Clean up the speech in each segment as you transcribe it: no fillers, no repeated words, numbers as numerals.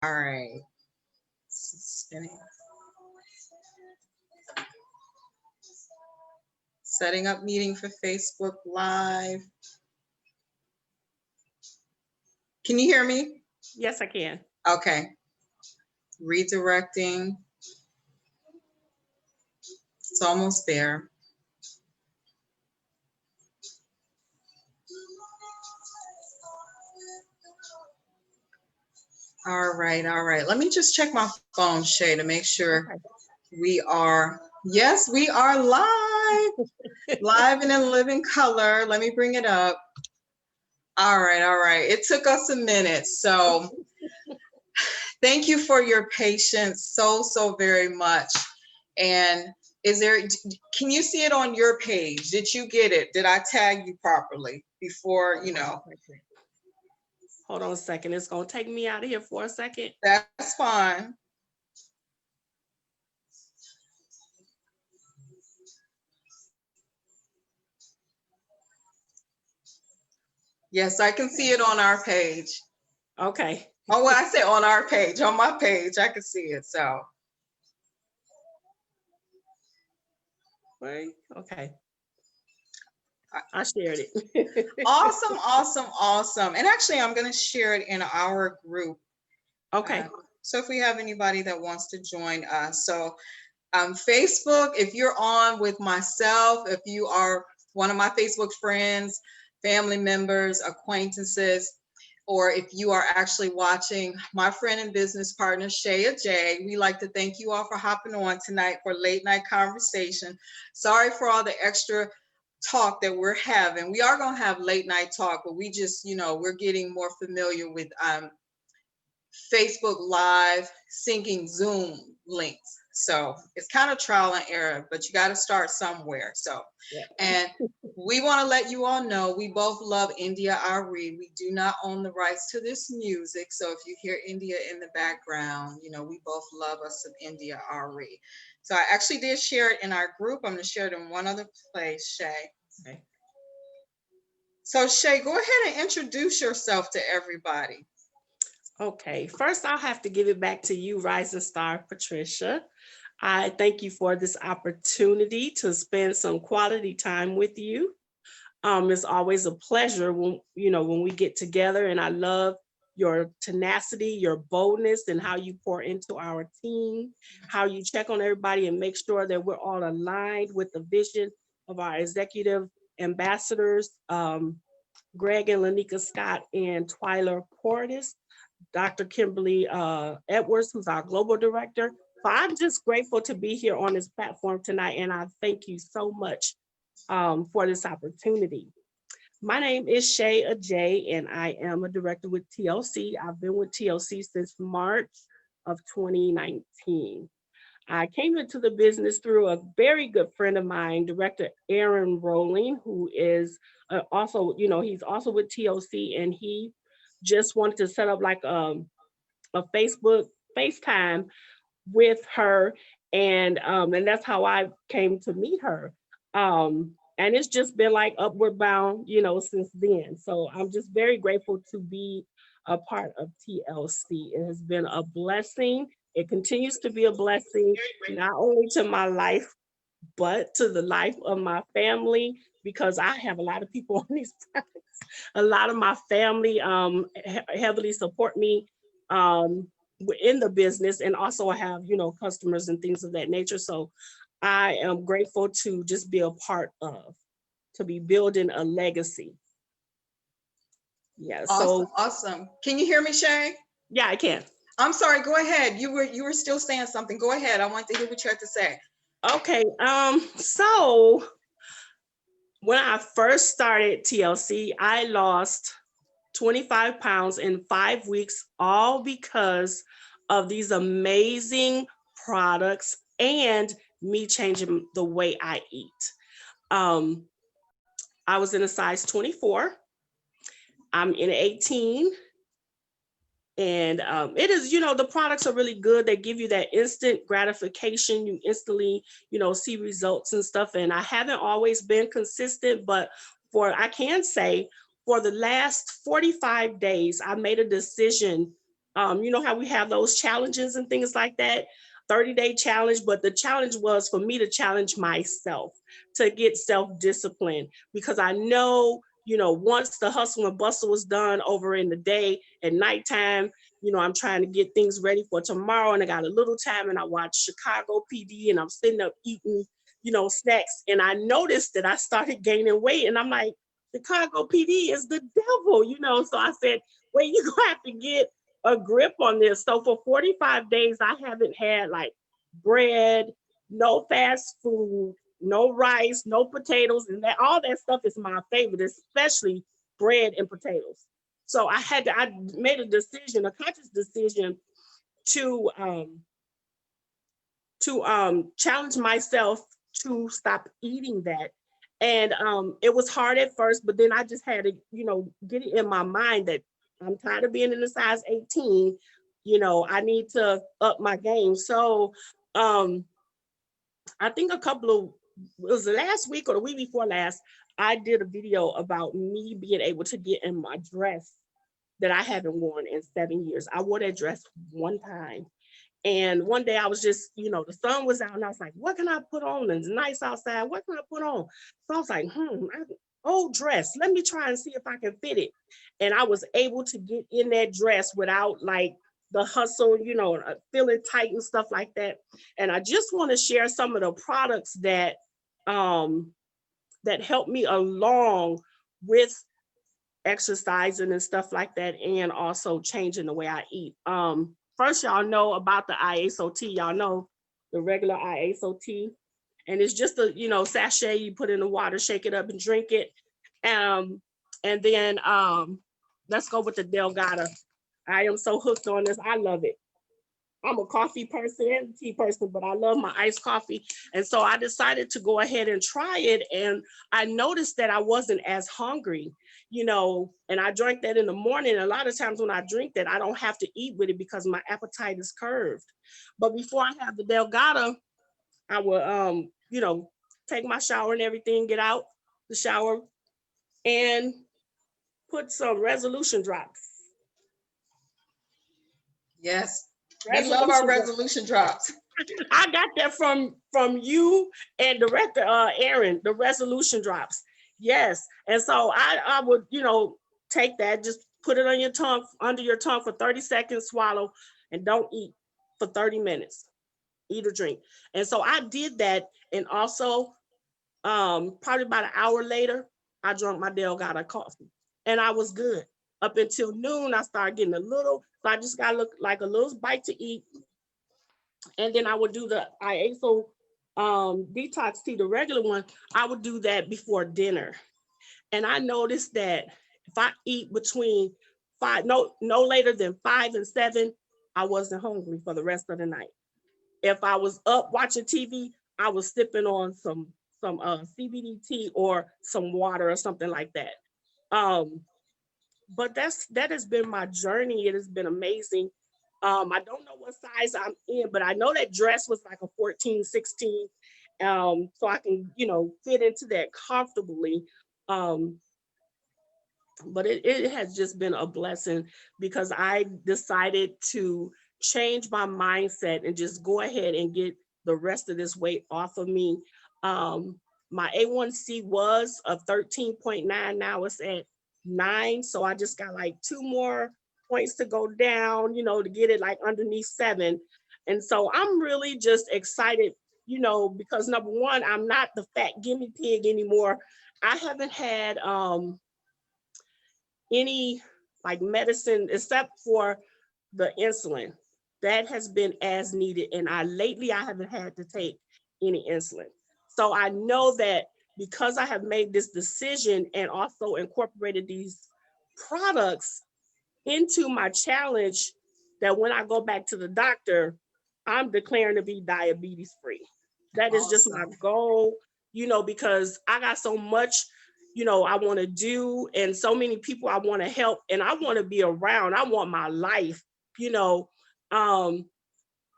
All right. Spinning. Setting up meeting for Facebook Live. Can you hear me? Yes, I can. Okay. Redirecting. It's almost there. All right, all right. Let me just check my phone, Shay, to make sure Okay. we are. Yes, we are live. Live and in living color. Let me bring it up. All right, all right. It took us a minute. So thank you for your patience so very much. And is there, can you see it on your page? Did you get it? Did I tag you properly before, you know? Hold on a second. It's going to take me out of here for a second. That's fine. Yes, I can see it on our page. Okay. Oh, well, I say on our page, on my page, I can see it. So, Wait. Okay. I shared it. awesome, awesome, awesome. And actually, I'm going to share it in our group. Okay. So if we have anybody that wants to join us. So Facebook, if you're on with myself, if you are one of my Facebook friends, family members, acquaintances, or if you are actually watching my friend and business partner, Shaya J, we like to thank you all for hopping on tonight for late night conversation. Sorry for all the extra talk that we're having. We are going to have late night talk, but we just, you know, we're getting more familiar with Facebook Live syncing Zoom links. So it's kind of trial and error, but you got to start somewhere. So, Yeah. and we want to let you all know we both love India Ari. We do not own the rights to this music. So if you hear India in the background, you know, we both love us some India Ari. So I actually did share it in our group. I'm going to share it in one other place, Shay. Okay. So Shay, go ahead and introduce yourself to everybody. Okay. First, I'll have to give it back to you, Rising Star Patricia. I thank you for this opportunity to spend some quality time with you. It's always a pleasure when when we get together, and I love your tenacity, your boldness, and how you pour into our team, how you check on everybody and make sure that we're all aligned with the vision of our executive ambassadors, Greg and Lanika Scott and Twyla Portis, Dr. Kimberly Edwards, who's our global director. So I'm just grateful to be here on this platform tonight, and I thank you so much for this opportunity. My name is Shay Ajay, and I am a director with TLC. I've been with TLC since March of 2019. I came into the business through a very good friend of mine, Director Aaron Rowling, who is also, he's also with TLC, and he just wanted to set up like a Facebook FaceTime with her, and that's how I came to meet her. And it's just been like upward bound, since then. So I'm just very grateful to be a part of TLC. It has been a blessing. It continues to be a blessing, not only to my life, but to the life of my family, because I have a lot of people on these projects. A lot of my family heavily support me in the business, and also I have customers and things of that nature. So I am grateful to just be a part of, to be building a legacy. Yeah. Awesome, So awesome. Can you hear me, Shay? yeah, I can. I'm sorry, go ahead. You were still saying something. Go ahead. I want to hear what you had to say. Okay. So when I first started TLC, I lost 25 pounds in 5 weeks, all because of these amazing products and me changing the way I eat. Um, I was in a size 24. I'm in 18. And it is, the products are really good. They give you that instant gratification. You instantly, see results and stuff. And I haven't always been consistent, but I can say for the last 45 days, I made a decision You know how we have those challenges and things like that, 30-day challenge, but the challenge was for me to challenge myself to get self-discipline because I know, once the hustle and bustle was done over in the day at nighttime, I'm trying to get things ready for tomorrow and I got a little time and I watch Chicago PD and I'm sitting up eating, snacks. And I noticed that I started gaining weight and I'm like, Chicago PD is the devil, So I said, wait, you're gonna have to get a grip on this. So for 45 days, I haven't had like bread, no fast food, no rice, no potatoes, and that all that stuff is my favorite, especially bread and potatoes. So I made a decision, a conscious decision to challenge myself to stop eating that. And it was hard at first, but then I just had to, get it in my mind that I'm tired of being in the size 18. I need to up my game. So um, I think it was the last week or the week before last, I did a video about me being able to get in my dress that I haven't worn in 7 years. I wore that dress one time and one day I was just, the sun was out and I was like, what can I put on? And it's nice outside. What can I put on? So I was like, old dress. Let me try and see if I can fit it. And I was able to get in that dress without like the hustle, feeling tight and stuff like that. And I just want to share some of the products um, that helped me along with exercising and stuff like that, and also changing the way I eat. First, y'all know about the ISOT. Y'all know the regular ISOT, and it's just a sachet you put in the water, shake it up, and drink it. Um, and then let's go with the Delgado. I am so hooked on this. I love it. I'm a coffee person and a tea person, but I love my iced coffee. And so I decided to go ahead and try it. And I noticed that I wasn't as hungry, and I drank that in the morning. A lot of times when I drink that, I don't have to eat with it because my appetite is curved. But before I have the Delgado, I will, take my shower and everything, get out the shower and put some resolution drops. Yes, we love our Resolution drops. resolution drops. I got that from you and director Aaron, the resolution drops. Yes. And so I would, take that, just put it on your tongue, under your tongue for 30 seconds, swallow, and don't eat for 30 minutes. Eat or drink. And so I did that. And also probably about an hour later, I drank my Delgado coffee. And I was good. Up until noon, I started getting a little, so I just got look like a little bite to eat, and then I would do the ISO detox tea, the regular one. I would do that before dinner. And I noticed that if I eat between no later than 5 and 7, I wasn't hungry for the rest of the night. If I was up watching TV, I was sipping on some CBD tea or some water or something like that. Um, but that has been my journey. It has been amazing. I don't know what size I'm in, but I know that dress was like a 14, 16. So I can, fit into that comfortably. Um, but it has just been a blessing because I decided to change my mindset and just go ahead and get the rest of this weight off of me. Um, my A1C was of 13.9. Now it's at 9. So I just got like 2 more points to go down, to get it like underneath 7. And so I'm really just excited, because number one, I'm not the fat guinea pig anymore. I haven't had any like medicine except for the insulin that has been as needed, and I haven't had to take any insulin. So I know that because I have made this decision and also incorporated these products into my challenge, that when I go back to the doctor, I'm declaring to be diabetes free. That is just my Awesome. goal, because I got so much, I want to do, and so many people I want to help, and I want to be around. I want my life, you know. Um,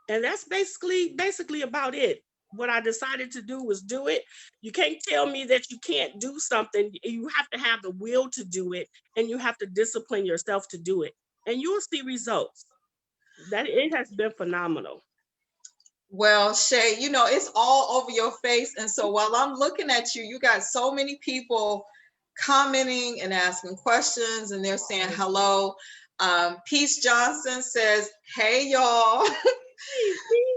and that's basically about it. What I decided to do was do it. You can't tell me that you can't do something. You have to have the will to do it, and you have to discipline yourself to do it, and you'll see results. That it has been phenomenal. Well, Shay, it's all over your face. And so while I'm looking at you, you got so many people commenting and asking questions, and they're saying hello. Peace Johnson says, hey, y'all.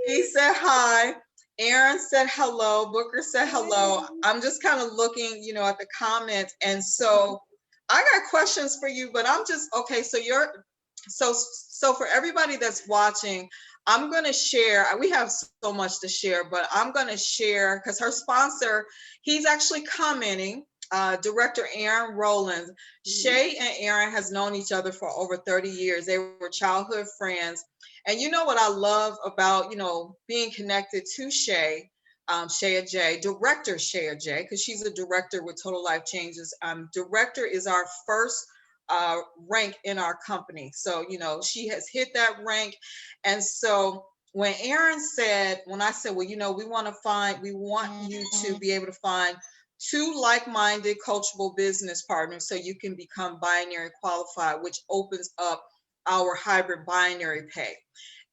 He said hi. Aaron said hello. Booker said hello. I'm just kind of looking, at the comments. And so I got questions for you, but I'm just okay. So for everybody that's watching, I'm going to share. We have so much to share, but I'm going to share because her sponsor, he's actually commenting. Director Aaron Rowlands. Shay and Aaron has known each other for over 30 years. They were childhood friends. And you know what I love about, being connected to Shay, Shaya J, director Shaya J, because she's a director with Total Life Changes. Director is our first rank in our company. So, she has hit that rank. And so when I said, well, we want you to be able to find two like-minded coachable business partners so you can become binary qualified, which opens up our hybrid binary pay.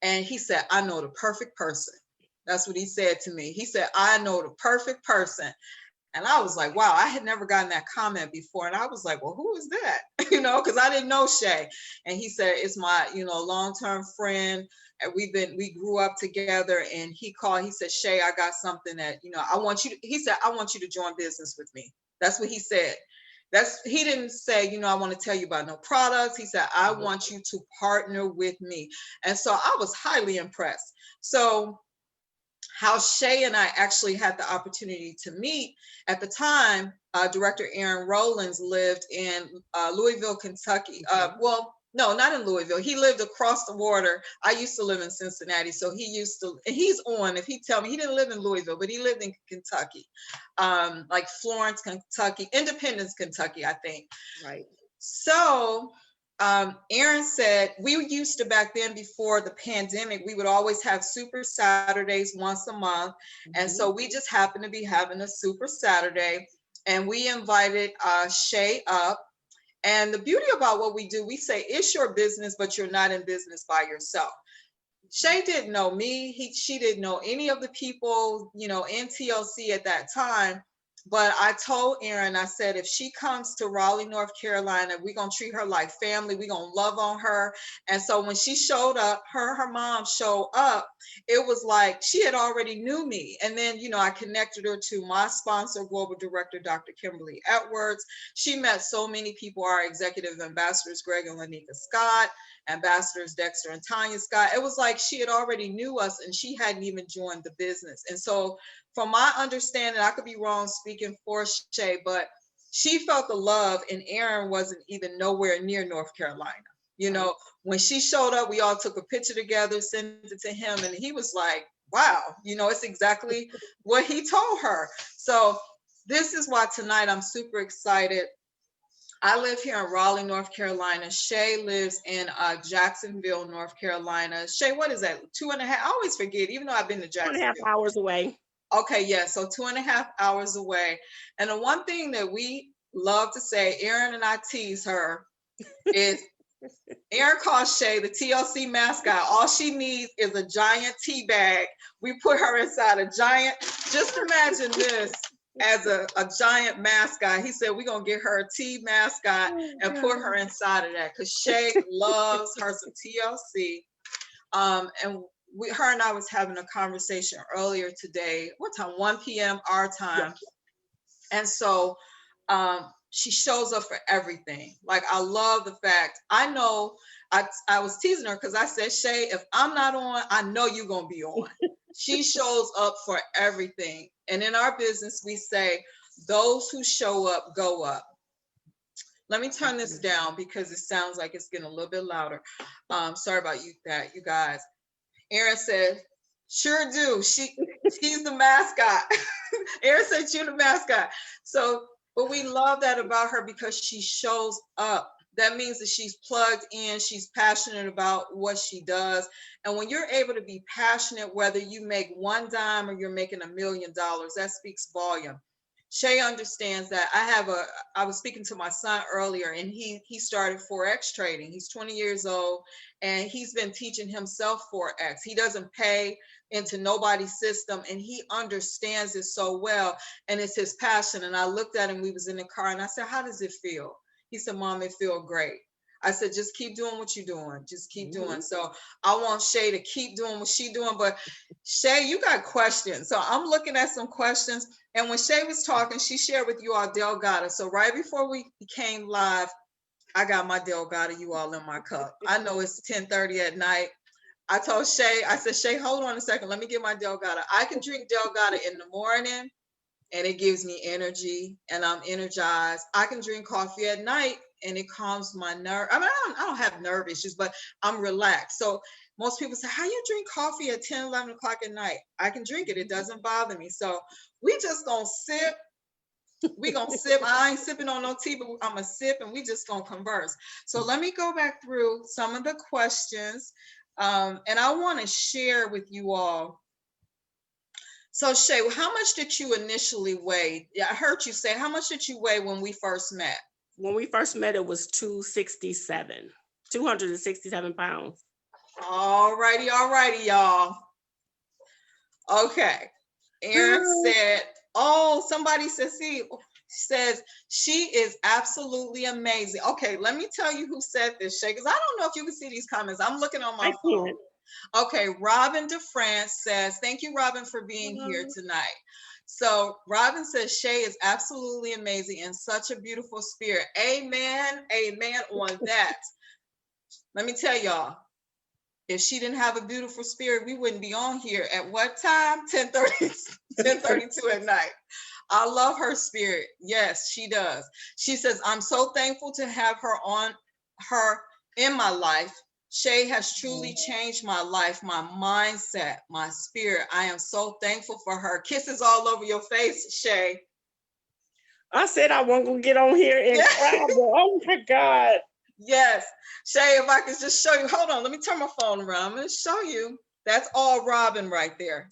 And he said, I know the perfect person. That's what he said to me. He said, I know the perfect person. And I was like, wow, I had never gotten that comment before. And I was like, well, who is that? Because I didn't know Shay. And he said, it's my, long-term friend. And we grew up together. And he called, he said, Shay, I got something that, he said, I want you to join business with me. That's what he said. He didn't say, I want to tell you about no products. He said, I want you to partner with me. And so I was highly impressed. So how Shay and I actually had the opportunity to meet at the time, Director Aaron Rowlands lived in Louisville, Kentucky. Well, no, not in Louisville. He lived across the water. I used to live in Cincinnati. So he's on, if he tell me, he didn't live in Louisville, but he lived in Kentucky, like Florence, Kentucky, Independence, Kentucky, I think. Right. So Aaron said, we used to back then, before the pandemic, we would always have Super Saturdays once a month. And so we just happened to be having a Super Saturday, and we invited Shay up. And the beauty about what we do, we say it's your business, but you're not in business by yourself. Shay didn't know me. She didn't know any of the people, in TLC at that time. But I told Aaron, I said, if she comes to Raleigh, North Carolina, we're going to treat her like family. We're going to love on her. And so when she showed up, her mom showed up, it was like she had already knew me. And then, I connected her to my sponsor, Global Director, Dr. Kimberly Edwards. She met so many people, our executive ambassadors, Greg and Lanika Scott, ambassadors Dexter and Tanya Scott. It was like she had already knew us, and she hadn't even joined the business. And so from my understanding, I could be wrong speaking for Shay, but she felt the love, and Aaron wasn't even nowhere near North Carolina. When she showed up, we all took a picture together, sent it to him, and he was like, wow, it's exactly what he told her. So this is why tonight I'm super excited. I live here in Raleigh, North Carolina. Shay lives in Jacksonville, North Carolina. Shay, what is that? 2.5? I always forget, even though I've been to Jacksonville. 2.5 hours away. Okay, yeah, so 2.5 hours away. And the one thing that we love to say, Aaron and I tease her, is Aaron calls Shay the TLC mascot. All she needs is a giant tea bag. We put her inside a giant, just imagine this as a giant mascot. He said, we're going to get her a tea mascot and put her inside of that, because Shay loves her some TLC. And her and I was having a conversation earlier today. What time? 1 p.m. our time. Yeah. And so she shows up for everything. Like, I love the fact, I know, I was teasing her because I said, Shay, if I'm not on, I know you're going to be on. She shows up for everything. And in our business, we say, those who show up, go up. Let me turn this down because it sounds like it's getting a little bit louder. Sorry about that, you guys. Aaron said, sure do. She's the mascot. Aaron said, you're the mascot. So, but we love that about her because she shows up. That means that she's plugged in. She's passionate about what she does. And when you're able to be passionate, whether you make one dime or you're making $1 million, that speaks volume. Shay understands that. I was speaking to my son earlier, and he started Forex trading. He's 20 years old, and he's been teaching himself Forex. He doesn't pay into nobody's system, and he understands it so well, and it's his passion. And I looked at him, we was in the car, and I said, how does it feel? He said, Mom, it feel great. I said, just keep doing what you're doing. Just keep doing. So I want Shay to keep doing what she's doing. But Shay, you got questions. So I'm looking at some questions. And when Shay was talking, she shared with you all Delgada. So right before we became live, I got my Delgada, you all, in my cup. I know it's 10:30 at night. I told Shay, I said, Shay, hold on a second. Let me get my Delgada. I can drink Delgada in the morning, and it gives me energy, and I'm energized. I can drink coffee at night, and it calms my nerve. I mean, I don't have nerve issues, but I'm relaxed. So most people say, how you drink coffee at 10, 11 o'clock at night? I can drink it. It doesn't bother me. So we just gonna sip. We gonna sip. I ain't sipping on no tea, but I'm gonna sip, and we just gonna converse. So let me go back through some of the questions, and I want to share with you all. So Shay, how much did you initially weigh? Yeah, I heard you say, how much did you weigh when we first met? When we first met, it was 267 pounds. All righty, y'all. Okay. Aaron said, oh, somebody says, says she is absolutely amazing. Okay, let me tell you who said this, Shay, because I don't know if you can see these comments. I'm looking on my phone. Okay, Robin DeFrance says, thank you, Robin, for being here tonight. So Robin says, Shay is absolutely amazing and such a beautiful spirit. Amen, amen on that. Let me tell y'all, if she didn't have a beautiful spirit, we wouldn't be on here at what time? 10:32 at night. I love her spirit. Yes, she does. She says, I'm so thankful to have her in my life. Shay has truly changed my life, my mindset, my spirit. I am so thankful for her. Kisses all over your face, Shay. I said I wasn't gonna get on here and cry, but oh my God. Yes. Shay, if I could just show you. Hold on, let me turn my phone around. I'm gonna show you. That's all Robin right there.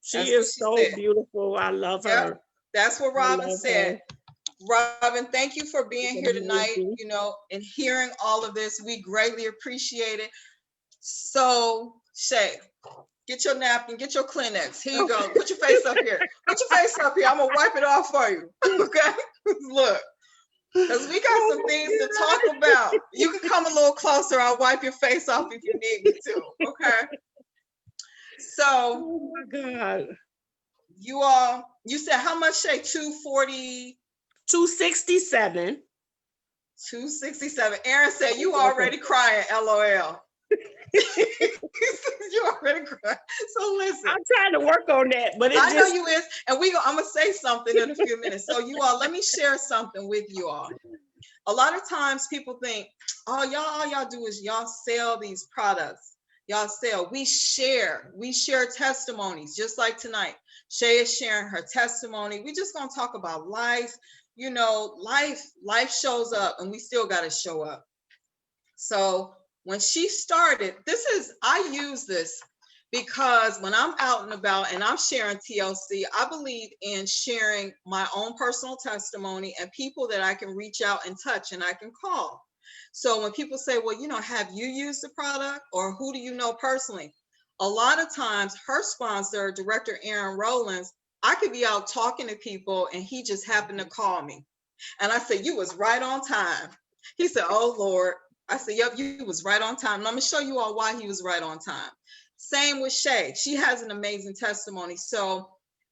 She is so beautiful. I love her. That's what Robin said. Robin, thank you for being here tonight, and hearing all of this. We greatly appreciate it. So, Shay, get your napkin, get your Kleenex. Here you go. Put your face up here. Put your face up here. I'm going to wipe it off for you. Okay? Look, because we got some things to talk about. You can come a little closer. I'll wipe your face off if you need me to. Okay? So, oh my God. You said how much, Shay? 240? 267. 267. Aaron said, you already crying, LOL. You already crying. So listen. I'm trying to work on that, but I know you is. And I'm going to say something in a few minutes. So you all, let me share something with you all. A lot of times people think, oh, all y'all do is y'all sell these products. Y'all sell. We share testimonies, just like tonight. Shay is sharing her testimony. We just going to talk about life. Life shows up, and we still got to show up. So when she started, I use this because when I'm out and about and I'm sharing TLC, I believe in sharing my own personal testimony and people that I can reach out and touch and I can call. So when people say, well, have you used the product, or who do you know personally? A lot of times her sponsor, Director Aaron Rowlands, I could be out talking to people and he just happened to call me. And I said, you was right on time. He said, oh, Lord. I said, yep, you was right on time. And I'm going to show you all why he was right on time. Same with Shay. She has an amazing testimony. So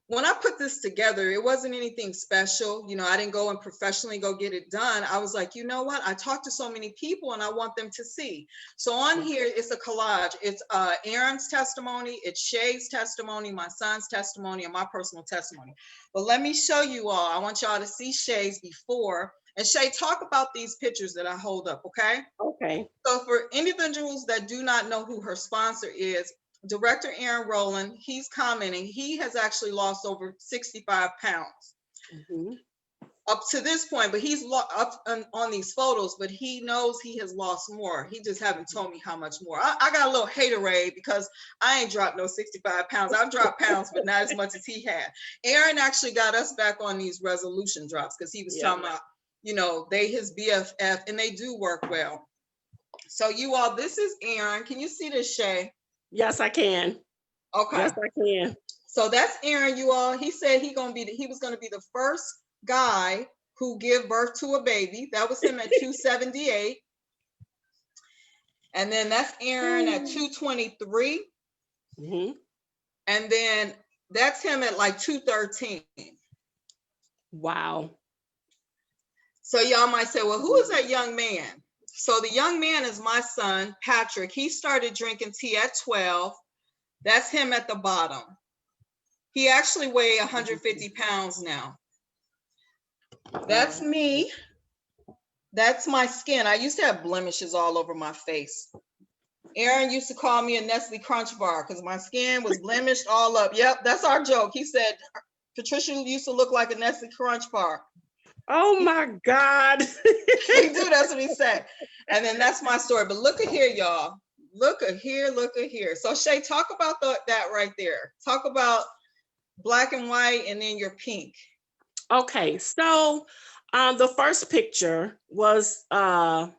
when I put this together, it wasn't anything special. I didn't go and professionally go get it done. I was like, you know what? I talked to so many people and I want them to see. So on here, it's a collage. It's Aaron's testimony. It's Shay's testimony, my son's testimony, and my personal testimony. But let me show you all. I want y'all to see Shay's before. And Shay, talk about these pictures that I hold up, okay? Okay. So for individuals that do not know who her sponsor is, Director Aaron Rowland, he's commenting, he has actually lost over 65 pounds. up to this point, but he's up on these photos, but he knows he has lost more. He just haven't told me how much more. I got a little haterade because I ain't dropped no 65 pounds. I've dropped pounds, but not as much as he had. Aaron actually got us back on these resolution drops because he was Yeah. talking about, they his BFF, and they do work well. So you all, this is Aaron. Can you see this, Shay? Yes, I can. Okay. Yes, I can. So that's Aaron, you all. He said he was gonna be the first guy who give birth to a baby. That was him at 278. And then that's Aaron at 223. Mm-hmm. And then that's him at like 213. Wow. So y'all might say, well, who is that young man? So the young man is my son, Patrick. He started drinking tea at 12. That's him at the bottom. He actually weighs 150 pounds now. That's me. That's my skin. I used to have blemishes all over my face. Aaron used to call me a Nestle Crunch Bar because my skin was blemished all up. Yep, that's our joke. He said, Patricia used to look like a Nestle Crunch Bar. Oh my God. He do, that's what he said. And then that's my story. But look at here, y'all. Look at here, look at here. So Shay, talk about that right there. Talk about black and white and then your pink. Okay, so the first picture was the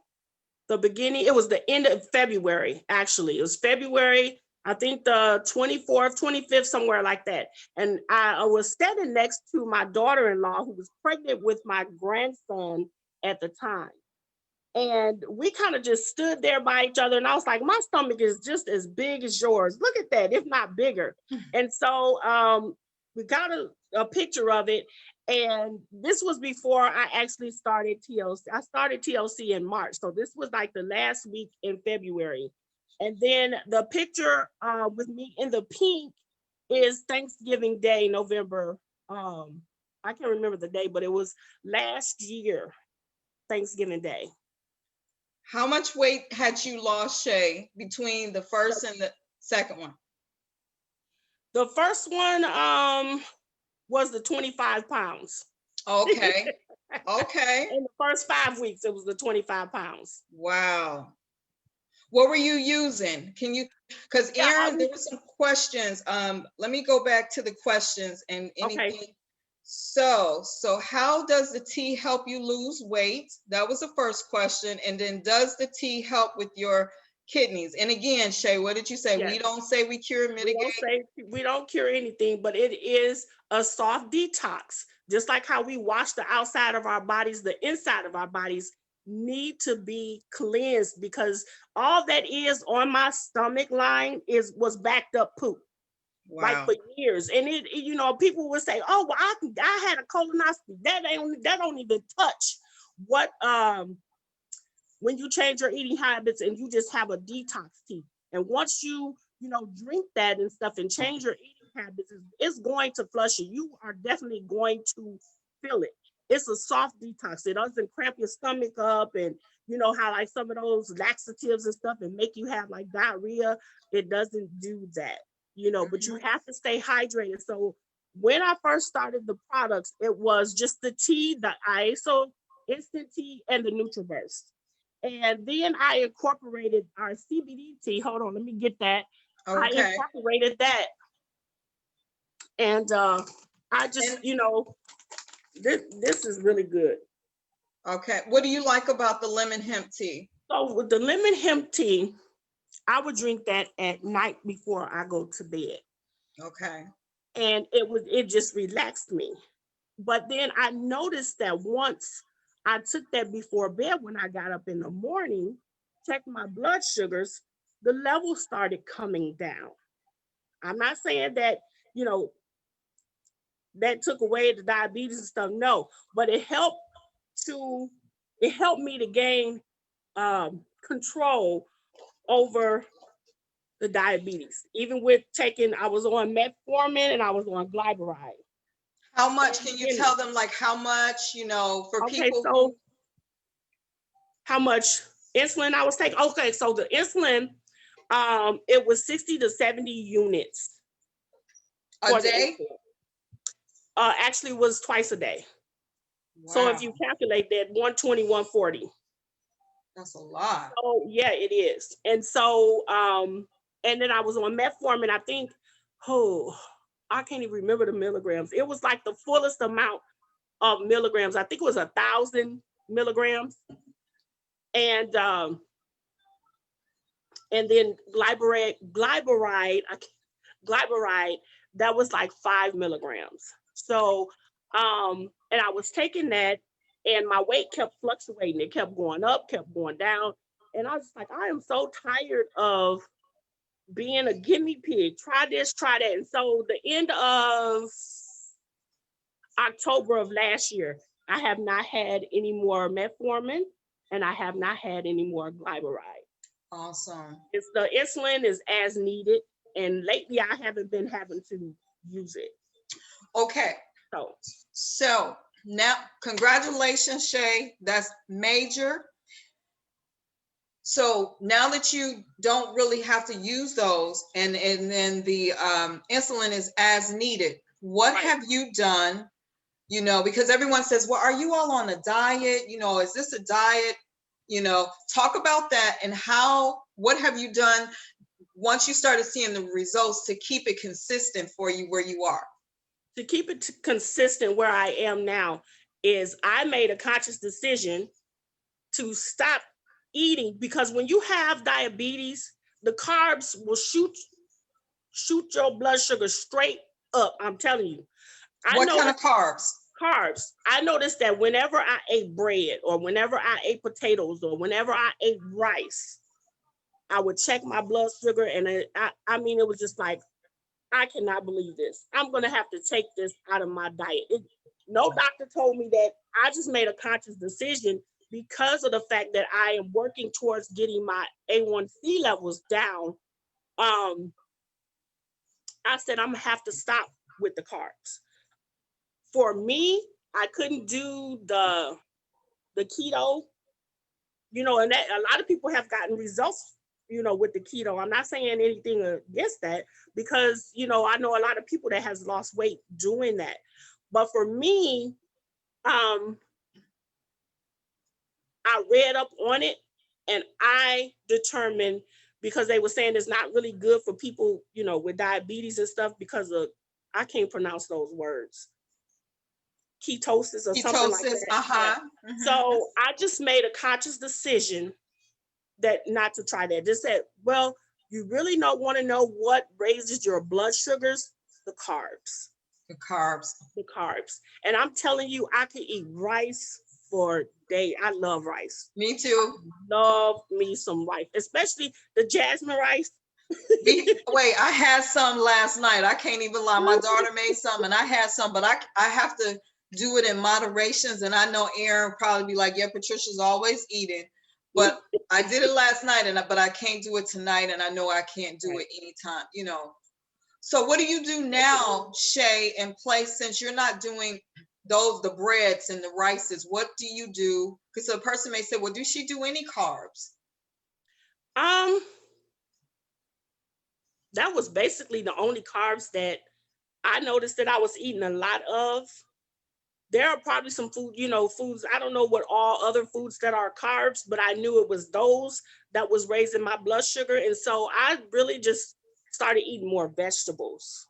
beginning. It was the end of February, actually. It was February, I think the 24th, 25th, somewhere like that. And I was standing next to my daughter-in-law who was pregnant with my grandson at the time. And we kind of just stood there by each other. And I was like, my stomach is just as big as yours. Look at that, if not bigger. And so we got a picture of it. And this was before I actually started TLC. I started TLC in March. So this was like the last week in February. And then the picture with me in the pink is Thanksgiving Day, November. I can't remember the day, but it was last year, Thanksgiving Day. How much weight had you lost, Shay, between the first and the second one? The first one was the 25 pounds. Okay. Okay. In the first 5 weeks, it was the 25 pounds. Wow. What were you using? Can you, because Aaron, there were some questions. Let me go back to the questions and anything. Okay. So how does the tea help you lose weight? That was the first question. And then does the tea help with your kidneys? And again, Shay, what did you say? Yes. We don't say we cure, mitigate. We don't cure anything, but it is a soft detox. Just like how we wash the outside of our bodies, the inside of our bodies need to be cleansed, because all that is on my stomach line was backed up poop. Wow. Like for years. And it people would say, oh, well, I had a colonoscopy. That don't even touch what when you change your eating habits and you just have a detox tea. And once you drink that and stuff and change your eating habits, it's going to flush you. You are definitely going to feel it. It's a soft detox. It doesn't cramp your stomach up, and how like some of those laxatives and stuff and make you have like diarrhea. It doesn't do that. But you have to stay hydrated. So when I first started the products, it was just the tea, the ISO instant tea, and the NutriBurst. And then I incorporated our CBD tea. Hold on, let me get that. Okay. I incorporated that. And I just, this is really good. Okay. What do you like about the lemon hemp tea? So with the lemon hemp tea, I would drink that at night before I go to bed. Okay. And it just relaxed me. But then I noticed that once I took that before bed, when I got up in the morning, checked my blood sugars, the levels started coming down. I'm not saying that, that took away the diabetes and stuff. No, but it helped me to gain control over the diabetes. Even with I was on metformin and I was on glyburide. How much can you tell them, like how much, for people? So how much insulin I was taking? Okay, so the insulin, it was 60 to 70 units a day. Actually, was twice a day. So if Wow, you calculate that, 120, 140. that's a lot. Oh yeah, it is. And so and then I was on metformin, I think, oh, I can't even remember the milligrams. It was like the fullest amount of milligrams. I think it was 1,000 milligrams. And and then glyburide, that was like 5 milligrams. So and I was taking that, and my weight kept fluctuating. It kept going up, kept going down. And I was like, I am so tired of being a guinea pig. Try this, try that. And so the end of October of last year, I have not had any more metformin, and I have not had any more glyburide. Awesome. It's the insulin is as needed, and lately I haven't been having to use it. Okay, So so now, congratulations, Shay. That's major. So now that you don't really have to use those, and then the insulin is as needed, what right. have you done? You know, because everyone says, well, are you all on a diet? You know, is this a diet? You know, talk about that, and what have you done once you started seeing the results to keep it consistent for you where you are? To keep it consistent where I am now is I made a conscious decision to stop eating, because when you have diabetes, the carbs will shoot your blood sugar straight up. I'm telling you. I What kind of noticed carbs? carbs. I noticed that whenever I ate bread, or whenever I ate potatoes, or whenever I ate rice, I would check my blood sugar, and I mean, it was just like, I cannot believe this. I'm gonna have to take this out of my diet. No doctor told me that. I just made a conscious decision because of the fact that I am working towards getting my A1C levels down. Um, I said I'm gonna have to stop with the carbs. For me, I couldn't do the keto, and that a lot of people have gotten results, with the keto. I'm not saying anything against that, because, I know a lot of people that has lost weight doing that. But for me, um, I read up on it, and I determined, because they were saying it's not really good for people, with diabetes and stuff, because of, I can't pronounce those words, ketosis or something like Ketosis, that. Yeah. uh-huh. So I just made a conscious decision that not to try that. Just said, well, you really don't want to know what raises your blood sugars? The carbs. The carbs. The carbs. And I'm telling you, I could eat rice for days. I love rice. Me too. Love me some rice, especially the jasmine rice. Wait, I had some last night. I can't even lie. My daughter made some, and I had some, but I have to do it in moderations. And I know Aaron probably be like, yeah, Patricia's always eating. But I did it last night, but I can't do it tonight, and I know I can't do it anytime, So what do you do now, Shay, in place, since you're not doing the breads and the rices? What do you do? Because a person may say, well, do she do any carbs? That was basically the only carbs that I noticed that I was eating a lot of. There are probably some foods. I don't know what all other foods that are carbs, but I knew it was those that was raising my blood sugar. And so I really just started eating more vegetables.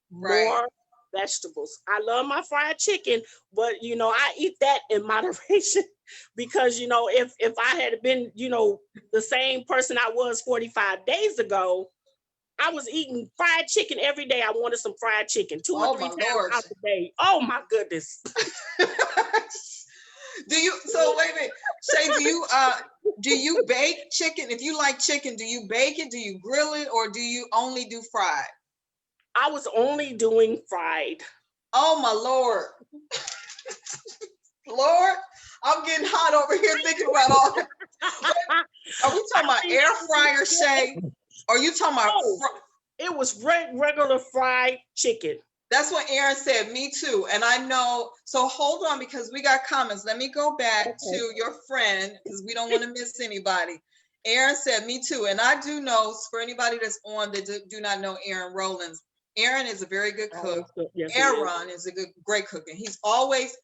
Right. More vegetables. I love my fried chicken, but I eat that in moderation, because if I had been, the same person I was 45 days ago, I was eating fried chicken every day. I wanted some fried chicken 2 or 3 my times Lord. out the day. Oh my goodness. So wait a minute, Shay, do you bake chicken? If you like chicken, do you bake it? Do you grill it, or do you only do fried? I was only doing fried. Oh my Lord. Lord, I'm getting hot over here thinking about all that. Are we talking about air fryer, Shay? Are you talking about? It was regular fried chicken. That's what Aaron said. Me too. And I know. So hold on, because we got comments. Let me go back to your friend, because we don't want to miss anybody. Aaron said, me too. And I do know, for anybody that's on that do not know Aaron Rollins, Aaron is a very good cook. Yes, Aaron is a great cook. And he's always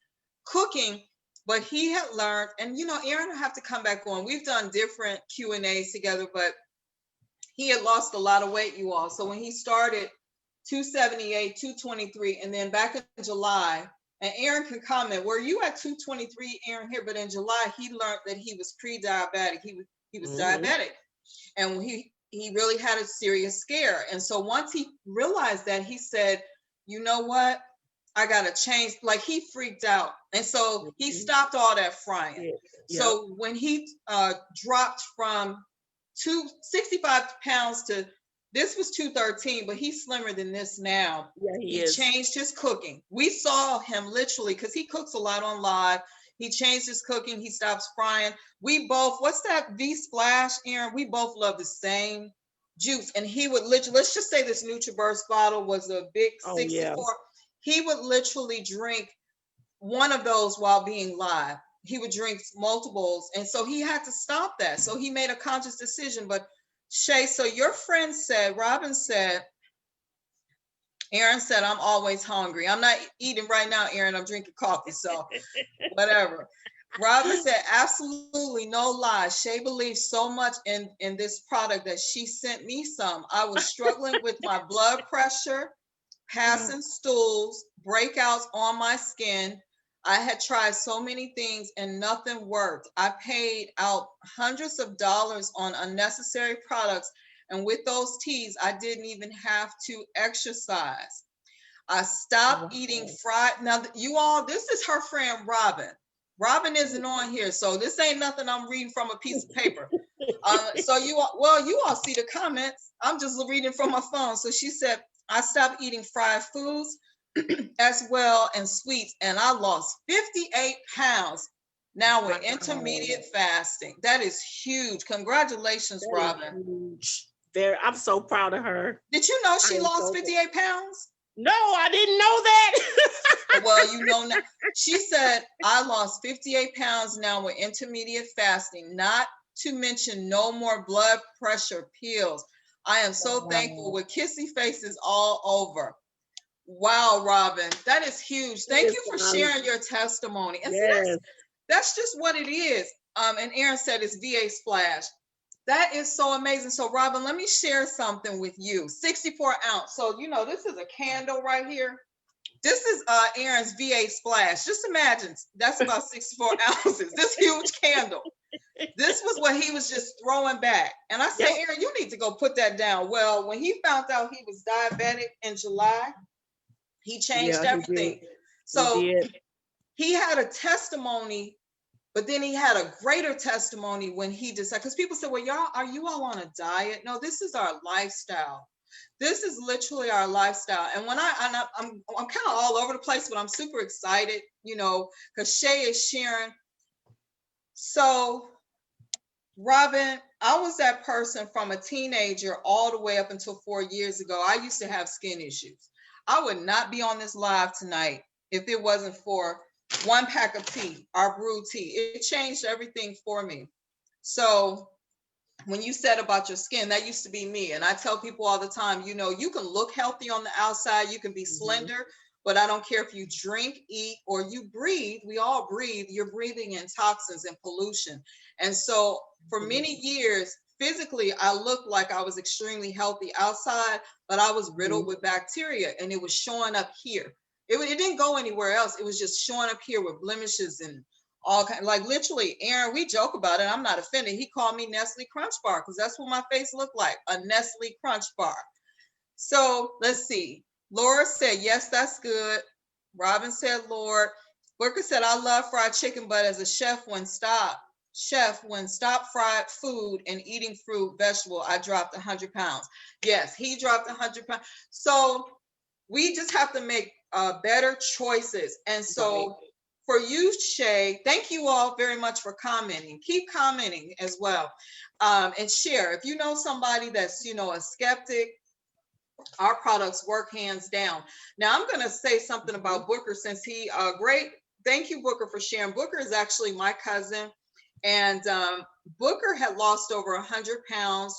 cooking, but he had learned, and Aaron will have to come back on. We've done different Q&As together, but he had lost a lot of weight, you all. So when he started 278, 223, and then back in July, and Aaron can comment, were you at 223, Aaron, here? But in July, he learned that he was pre-diabetic. He was diabetic, and he really had a serious scare. And so once he realized that, he said, you know what? I gotta change. Like, he freaked out, and so he stopped all that frying. So when he dropped from 265 pounds to, this was 213, but he's slimmer than this now. He changed his cooking. We saw him literally, because he cooks a lot on live. He changed his cooking. He stops frying. We both, what's that V Splash, Aaron? We both love the same juice. And he would literally, let's just say this NutriBurst bottle was a big 64. He would literally drink one of those while being live. He would drink multiples. And so he had to stop that. So he made a conscious decision. But Shay, so your friend said, Robin said, Aaron said, I'm always hungry. I'm not eating right now, Aaron. I'm drinking coffee. So whatever. Robin said, absolutely no lie. Shay believes so much in this product that she sent me some. I was struggling with my blood pressure, passing stools, breakouts on my skin. I had tried so many things and nothing worked. I paid out hundreds of dollars on unnecessary products. And with those teas, I didn't even have to exercise. I stopped eating fried. Now, you all, this is her friend, Robin. Robin isn't on here, so this ain't nothing I'm reading from a piece of paper. So you all see the comments. I'm just reading from my phone. So she said, I stopped eating fried foods as well and sweets, and I lost 58 pounds. Now we're intermediate fasting. That is huge. Congratulations, Robin. I'm so proud of her. Did you know she lost 58 pounds? No, I didn't know that. Well, you know now. She said, I lost 58 pounds. Now we're intermediate fasting, not to mention no more blood pressure pills. I am so thankful, with kissy faces all over. Wow, Robin, that is huge. Thank you for sharing your testimony. And see, that's just what it is. And Aaron said it's VA Splash. That is so amazing. So Robin, let me share something with you. 64 ounce. So, this is a candle right here. This is Aaron's VA Splash. Just imagine, that's about 64 ounces, this huge candle. This was what he was just throwing back. And I said, Aaron, you need to go put that down. Well, when he found out he was diabetic in July, he changed everything. So he had a testimony, but then he had a greater testimony when he decided, because people said, well, y'all, are you all on a diet? No, this is our lifestyle. This is literally our lifestyle. And when I'm kind of all over the place, but I'm super excited, because Shay is sharing. So Robin, I was that person from a teenager all the way up until 4 years ago. I used to have skin issues. I would not be on this live tonight if it wasn't for one pack of tea, our brewed tea. It changed everything for me. So when you said about your skin, that used to be me. And I tell people all the time, you can look healthy on the outside, you can be slender, but I don't care if you drink, eat, or you breathe. We all breathe. You're breathing in toxins and pollution. And so for many years, physically, I looked like I was extremely healthy outside, but I was riddled with bacteria, and it was showing up here. It didn't go anywhere else. It was just showing up here with blemishes and all kind. Like literally, Aaron, we joke about it. I'm not offended. He called me Nestle Crunch Bar because that's what my face looked like, a Nestle Crunch Bar. So let's see. Laura said, yes, that's good. Robin said, Lord. Booker said, I love fried chicken, but as a chef, when stop fried food and eating fruit, vegetable, I dropped 100 pounds. Yes, he dropped 100 pounds. So we just have to make better choices. And so for you, Shay, thank you all very much for commenting. Keep commenting as well, and share. If you know somebody that's, a skeptic, our products work hands down. Now I'm going to say something about Booker, since he great. Thank you, Booker, for sharing. Booker is actually my cousin, and Booker had lost over 100 pounds,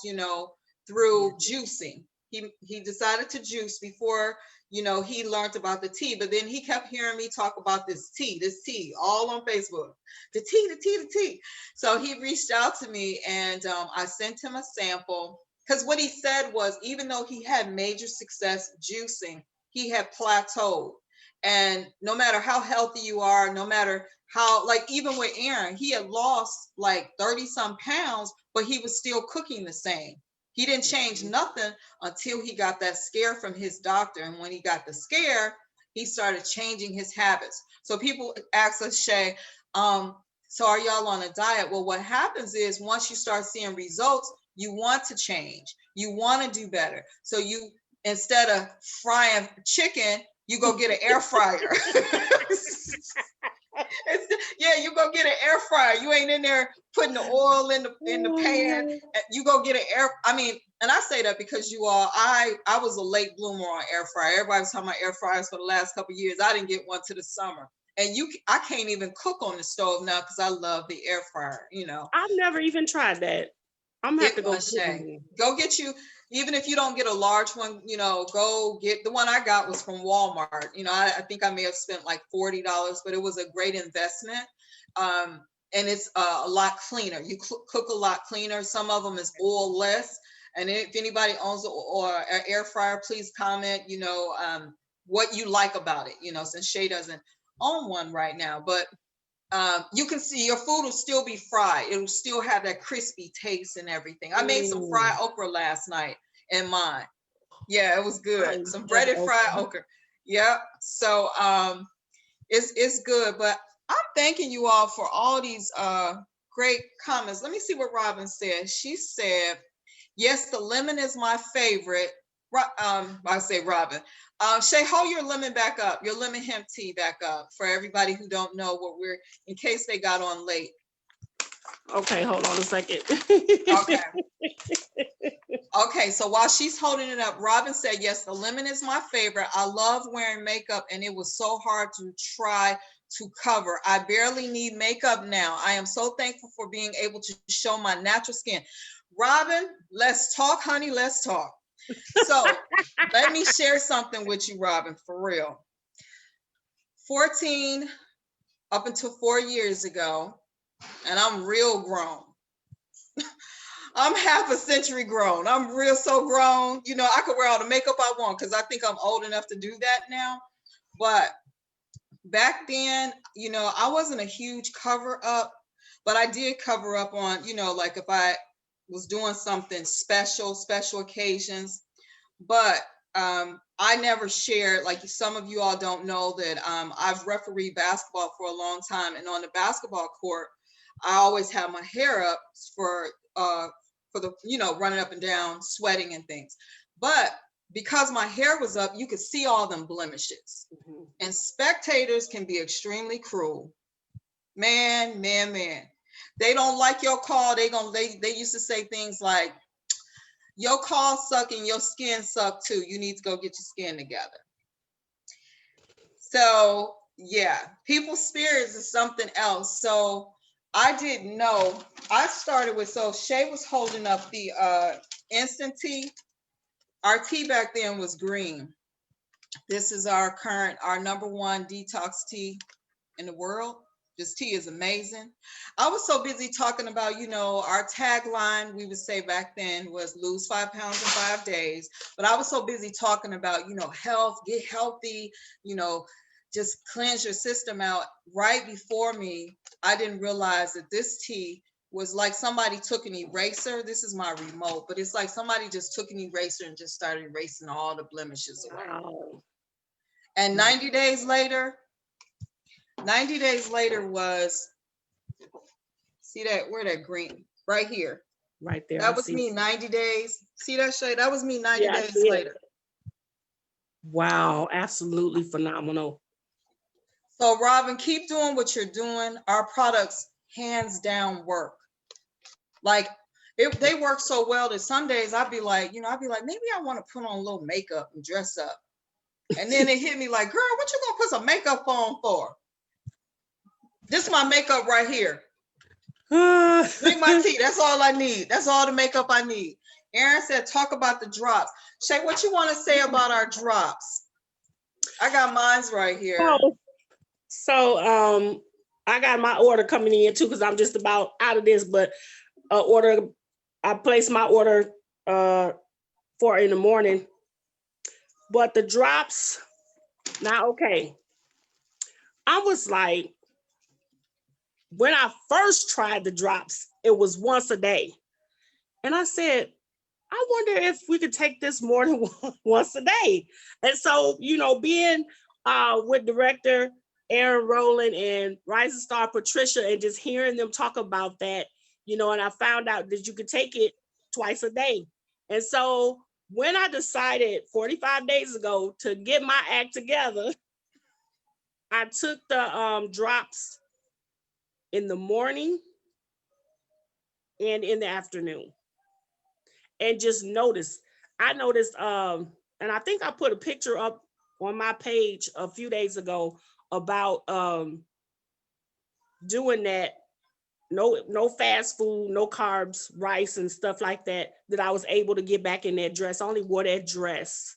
through juicing. he decided to juice before, he learned about the tea. But then he kept hearing me talk about this tea, all on Facebook. The tea. So he reached out to me, and I sent him a sample, because what he said was, even though he had major success juicing, he had plateaued. And no matter how healthy you are, no matter how, like, even with Aaron, he had lost like 30 some pounds, but he was still cooking the same. He didn't change nothing until he got that scare from his doctor. And when he got the scare, he started changing his habits. So people ask us, Shay, so are y'all on a diet? Well, what happens is, once you start seeing results, you want to change. You want to do better. So you, instead of frying chicken, you go get an air fryer. Yeah, you go get an air fryer. You ain't in there putting the oil in the pan. You go get an air. I mean, and I say that because I was a late bloomer on air fryer. Everybody was talking about air fryers for the last couple of years. I didn't get one to the summer. And I can't even cook on the stove now because I love the air fryer. I've never even tried that. I'm gonna have to go Get Shay. Go get you, even if you don't get a large one, go get the one I got was from Walmart. I think I may have spent like $40, but it was a great investment. And it's a lot cleaner. You cook a lot cleaner. Some of them is oil less. And if anybody owns an air fryer, please comment, what you like about it, since Shay doesn't own one right now. But you can see your food will still be fried. It will still have that crispy taste and everything. I made some fried okra last night in mine. Yeah, it was good. Some breaded fried okra. Yeah. So it's good. But I'm thanking you all for all these great comments. Let me see what Robin said. She said, yes, the lemon is my favorite. I say Robin. Shay, hold your lemon back up, your lemon hemp tea back up for everybody who don't know in case they got on late. Okay, hold on a second. Okay. Okay, so while she's holding it up, Robin said, yes, the lemon is my favorite. I love wearing makeup, and it was so hard to try to cover. I barely need makeup now. I am so thankful for being able to show my natural skin. Robin, let's talk, honey, let's talk. So let me share something with you, Robin, for real. 14 up until 4 years ago, and I'm real grown. I'm half a century grown. I'm real so grown. I could wear all the makeup I want because I think I'm old enough to do that now. But back then, I wasn't a huge cover up, but I did cover up on, like if I was doing something special occasions. But I never shared, like some of you all don't know that I've refereed basketball for a long time. And on the basketball court, I always have my hair up for the, running up and down, sweating and things. But because my hair was up, you could see all them blemishes. Mm-hmm. And spectators can be extremely cruel. Man. They don't like your call. They used to say things like, your call suck and your skin suck too. You need to go get your skin together. So yeah, people's spirits is something else. So I didn't know. I started with, so Shay was holding up the instant tea. Our tea back then was green. This is our number one detox tea in the world. This tea is amazing. I was so busy talking about, our tagline, we would say back then was lose 5 pounds in 5 days. But I was so busy talking about, health, get healthy, just cleanse your system out. Right before me, I didn't realize that this tea was like somebody took an eraser. This is my remote, but it's like somebody just took an eraser and just started erasing all the blemishes away. Wow. And 90 days later was, see that, where that green, right here. Right there. That was me 90 days. See that shade? That was me 90 days later. Wow, absolutely phenomenal. So Robin, keep doing what you're doing. Our products hands down work. Like they work so well that some days I'd be like, maybe I want to put on a little makeup and dress up. And then it hit me like, girl, what you gonna put some makeup on for? This is my makeup right here. Drink my tea. That's all I need. That's all the makeup I need. Aaron said, talk about the drops. Shay, what you want to say about our drops? I got mine's right here. So I got my order coming in too, because I'm just about out of this, but I placed my order for in the morning. But the drops, now okay. I was like, when I first tried the drops, it was once a day. And I said, I wonder if we could take this more than once a day. And so, being with director Aaron Rowland and Rising Star Patricia, and just hearing them talk about that, and I found out that you could take it twice a day. And so when I decided 45 days ago to get my act together, I took the drops in the morning and in the afternoon, and just I noticed, and I think I put a picture up on my page a few days ago about doing that. No fast food, no carbs, rice and stuff like that. That I was able to get back in that dress. I only wore that dress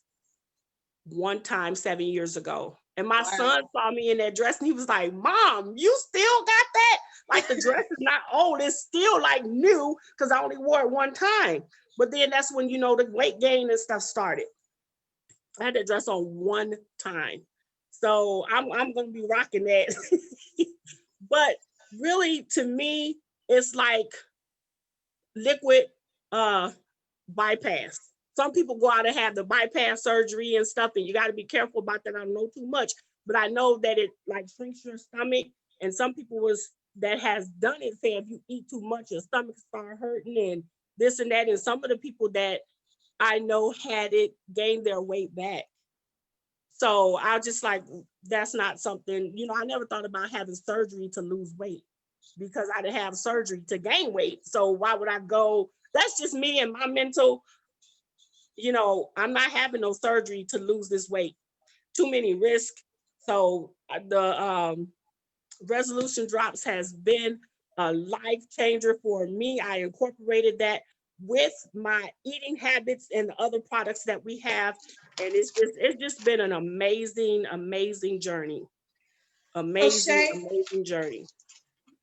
one time 7 years ago. And my son saw me in that dress and he was like, Mom, you still got that? Like, the dress is not old, it's still like new, because I only wore it one time. But then that's when, the weight gain and stuff started. I had that dress on one time. So I'm gonna be rocking that. But really, to me, it's like liquid bypass. Some people go out and have the bypass surgery and stuff, and you got to be careful about that. I don't know too much, but I know that it like shrinks your stomach. And some people that has done it say if you eat too much, your stomach start hurting and this and that. And some of the people that I know had it gained their weight back. So I just like, that's not something, I never thought about having surgery to lose weight, because I didn't have surgery to gain weight. So why would I go? That's just me and my mental, I'm not having no surgery to lose this weight. Too many risks. So the resolution drops has been a life changer for me. I incorporated that with my eating habits and the other products that we have. And it's just been an amazing journey. Amazing journey.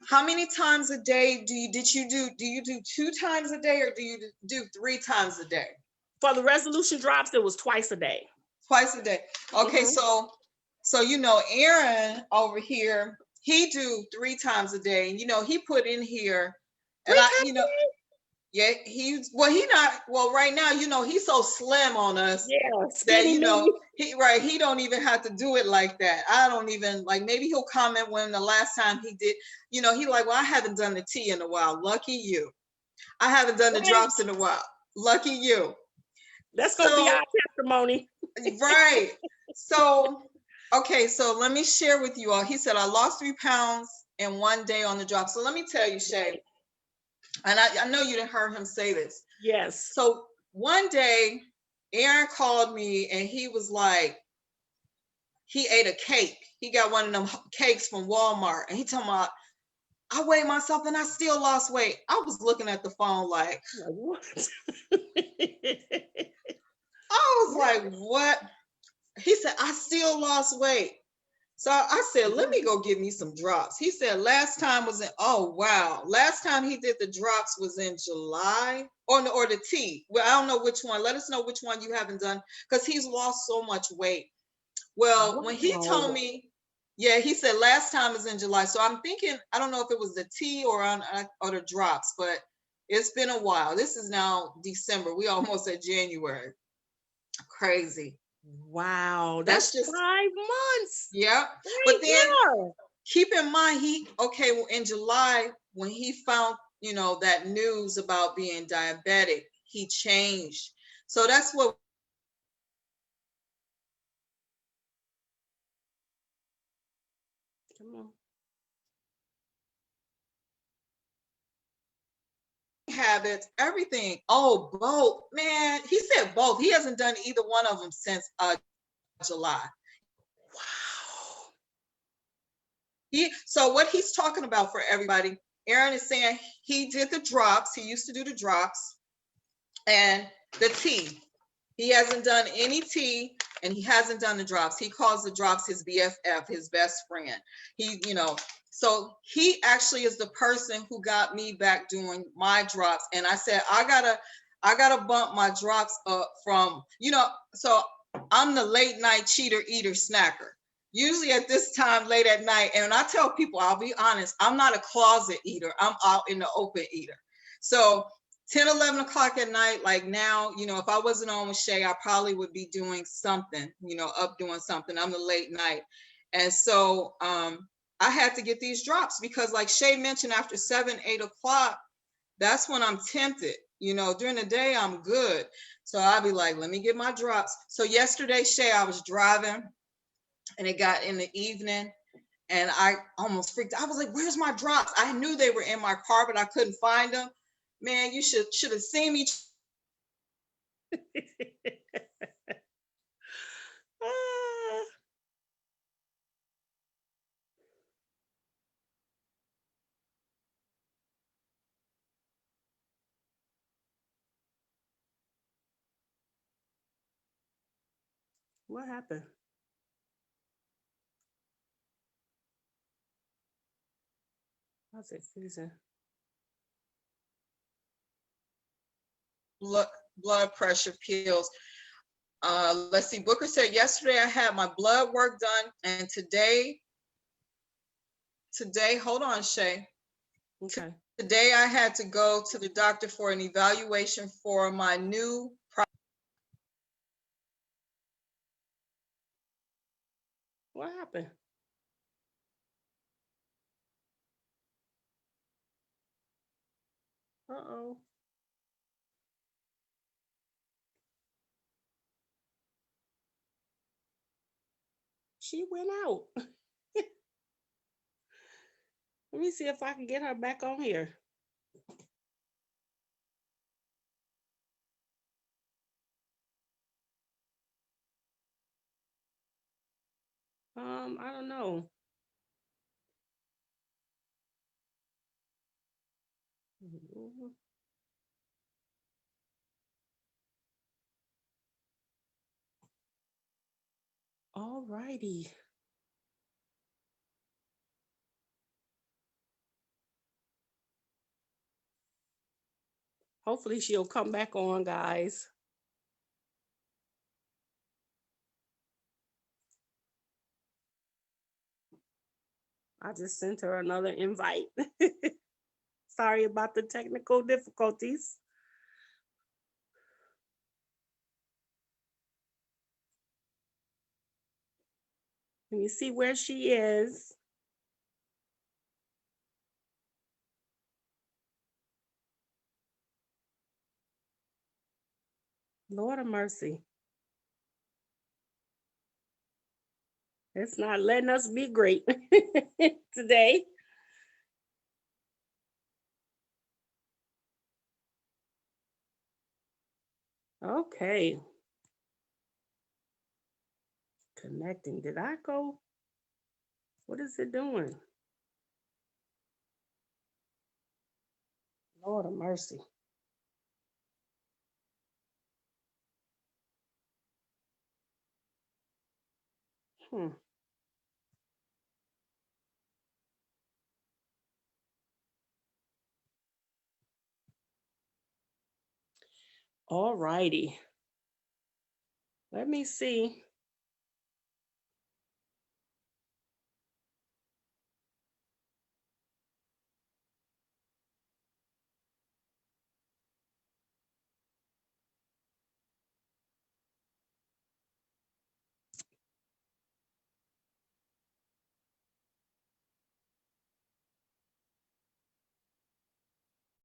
How many times a day do you do 2 times a day, or do you do 3 times a day? For the resolution drops, it was twice a day. Twice a day. Okay, so Aaron over here, he do 3 times a day, and he put in here, and yeah, he not right now, he's so slim on us. Yeah, that he don't even have to do it like that. I don't even like, maybe he'll comment when the last time he did, he like, well, I haven't done the tea in a while. Lucky you. I haven't done the drops in a while. Lucky you. That's gonna be our testimony. Right. So, okay, so let me share with you all. He said, I lost 3 pounds in 1 day on the drop. So let me tell you, Shay, and I know you didn't hear him say this. Yes. So one day, Aaron called me and he was like, he ate a cake. He got one of them cakes from Walmart, and he told me, I weighed myself and I still lost weight. I was looking at the phone like, what? I was like, what? He said, I still lost weight. So I said, let me go get me some drops. He said, last time was last time he did the drops was in July, or the tea. Well, I don't know which one. Let us know which one you haven't done, because he's lost so much weight. Well, when he told me, yeah, he said last time is in July. So I'm thinking, I don't know if it was the tea or the drops, but it's been a while. This is now December. We almost at January. Crazy. Wow, that's just 5 months. Yeah. But then keep in mind, in July, when he found, that news about being diabetic, he changed. So that's what come on. Habits, everything. Oh, both, man. He said both. He hasn't done either one of them since July. Wow. So what he's talking about for everybody, Aaron is saying he did the drops. He used to do the drops. And the tea. He hasn't done any tea and he hasn't done the drops. He calls the drops his BFF, his best friend. So he actually is the person who got me back doing my drops. And I said, I gotta bump my drops up from, so I'm the late night cheater, eater, snacker. Usually at this time, late at night. And I tell people, I'll be honest, I'm not a closet eater. I'm out in the open eater. So 10, 11 o'clock at night, like now, if I wasn't on with Shay, I probably would be doing something, up doing something. I'm the late night. And so I had to get these drops because like Shay mentioned, after 7, 8 o'clock, that's when I'm tempted. During the day, I'm good. So I'll be like, let me get my drops. So yesterday, Shay, I was driving and it got in the evening and I almost freaked out. I was like, where's my drops? I knew they were in my car, but I couldn't find them. Man, you should have seen me. Ah, what happened? How's it freezing? blood pressure pills. Let's see. Booker said yesterday I had my blood work done, and today, hold on, Shay. Okay. Today I had to go to the doctor for an evaluation for my new. What happened? Uh-oh. She went out. Let me see if I can get her back on here. I don't know. All righty. Hopefully she'll come back on, guys. I just sent her another invite. Sorry about the technical difficulties. Let me see where she is. Lord of mercy. It's not letting us be great today. Okay. Connecting. Did I go? What is it doing? Lord of mercy. All righty. Let me see.